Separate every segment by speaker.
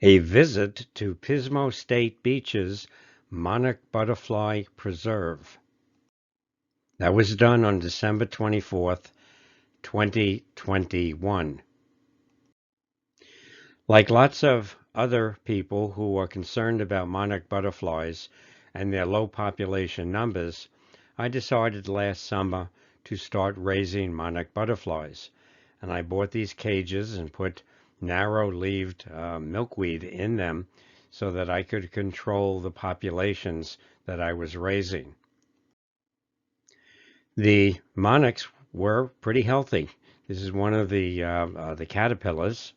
Speaker 1: A visit to Pismo State Beach's Monarch Butterfly Preserve. That was done on December 24th, 2021. Like lots of other people who are concerned about monarch butterflies and their low population numbers, I decided last summer to start raising monarch butterflies. And I bought these cages and put narrow-leaved milkweed in them so that I could control the populations that I was raising. The monarchs were pretty healthy. This is one of the caterpillars,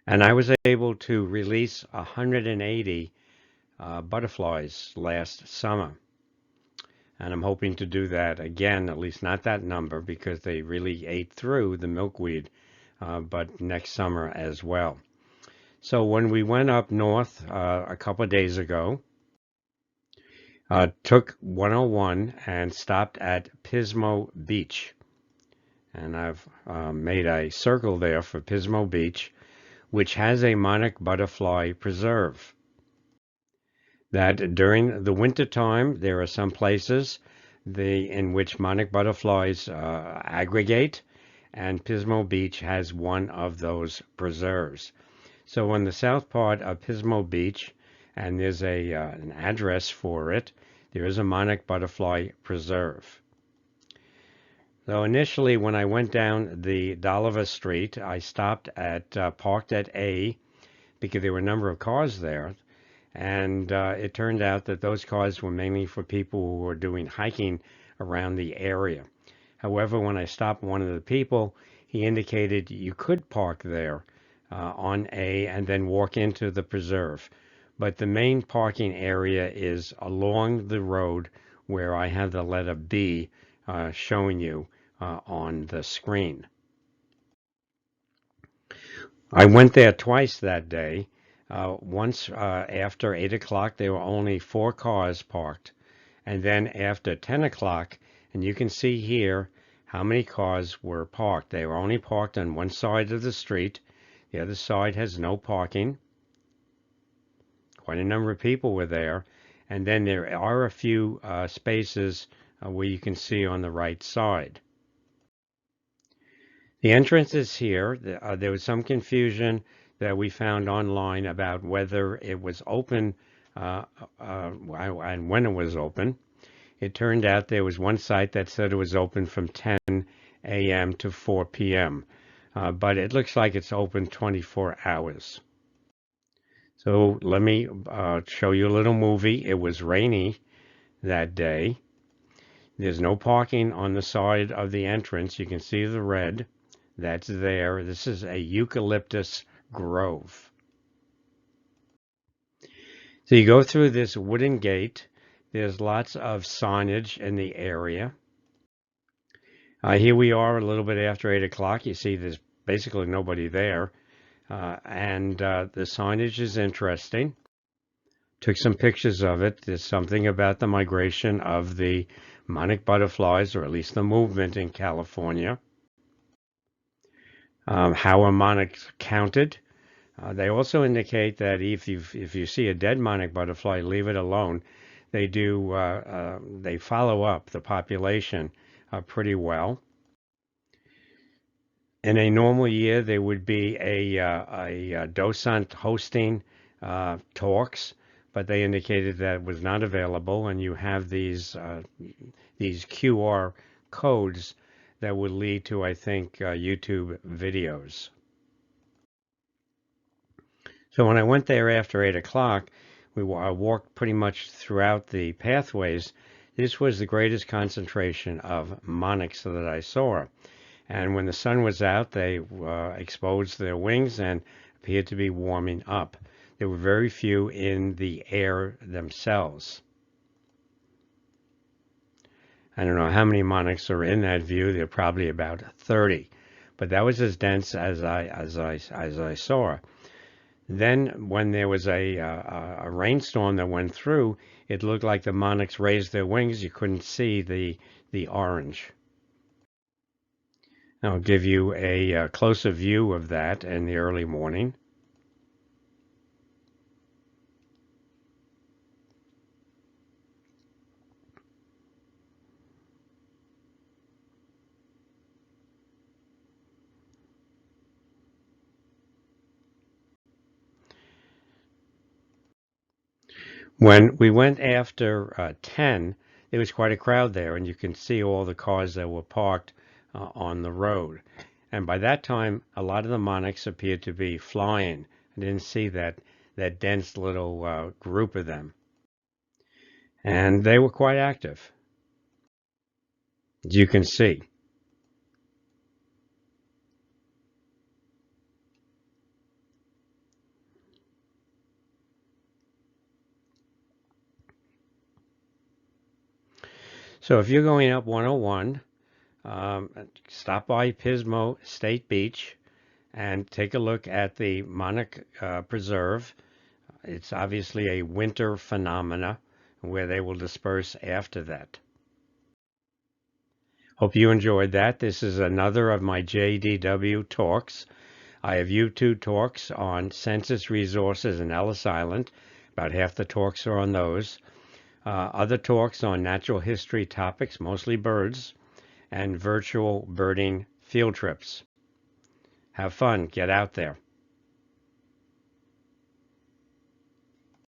Speaker 1: and I was able to release 180 butterflies last summer. And I'm hoping to do that again, at least not that number, because they really ate through the milkweed, but next summer as well. So when we went up north a couple of days ago, took 101 and stopped at Pismo Beach. And I've made a circle there for Pismo Beach, which has a Monarch Butterfly Preserve. That during the winter time, there are some places in which monarch butterflies aggregate, and Pismo Beach has one of those preserves. So on the south part of Pismo Beach, and there's an address for it, there is a monarch butterfly preserve. So initially, when I went down the Dolliver Street, I stopped at, parked at A, because there were a number of cars there. And it turned out that those cars were mainly for people who were doing hiking around the area. However, when I stopped one of the people, he indicated you could park there on A and then walk into the preserve. But the main parking area is along the road where I have the letter B showing you on the screen. I went there twice that day. Once after 8 o'clock, there were only 4 cars parked. And then after 10 o'clock, and you can see here how many cars were parked. They were only parked on one side of the street. The other side has no parking. Quite a number of people were there. And then there are a few spaces where you can see on the right side. The entrance is here. There was some confusion that we found online about whether it was open and when it was open. It turned out there was one site that said it was open from 10 a.m. to 4 p.m., but it looks like it's open 24 hours. So let me show you a little movie. It was rainy that day. There's no parking on the side of the entrance. You can see the red. That's there. This is a eucalyptus grove. So you go through this wooden gate. There's lots of signage in the area. Here we are a little bit after 8 o'clock. You see there's basically nobody there. And the signage is interesting. Took some pictures of it. There's something about the migration of the monarch butterflies, or at least the movement in California. How are monarchs counted? They also indicate that if you see a dead monarch butterfly, leave it alone. They follow up the population pretty well. In a normal year, there would be a docent hosting talks, but they indicated that it was not available, and you have these QR codes that would lead to, I think, YouTube videos. So when I went there after 8 o'clock, I walked pretty much throughout the pathways. This was the greatest concentration of monarchs that I saw. And when the sun was out, they exposed their wings and appeared to be warming up. There were very few in the air themselves. I don't know how many monarchs are in that view. There are probably about 30, but that was as dense as I saw. Then, when there was a rainstorm that went through, it looked like the monarchs raised their wings. You couldn't see the orange. I'll give you a closer view of that in the early morning. When we went after 10, there was quite a crowd there, and you can see all the cars that were parked on the road. And by that time, a lot of the monarchs appeared to be flying. I didn't see that dense little group of them. And they were quite active, as you can see. So if you're going up 101, stop by Pismo State Beach and take a look at the Monarch Preserve. It's obviously a winter phenomena where they will disperse after that. Hope you enjoyed that. This is another of my JDW talks. I have YouTube talks on census resources in Ellis Island. About half the talks are on those. Other talks on natural history topics, mostly birds, and virtual birding field trips. Have fun. Get out there.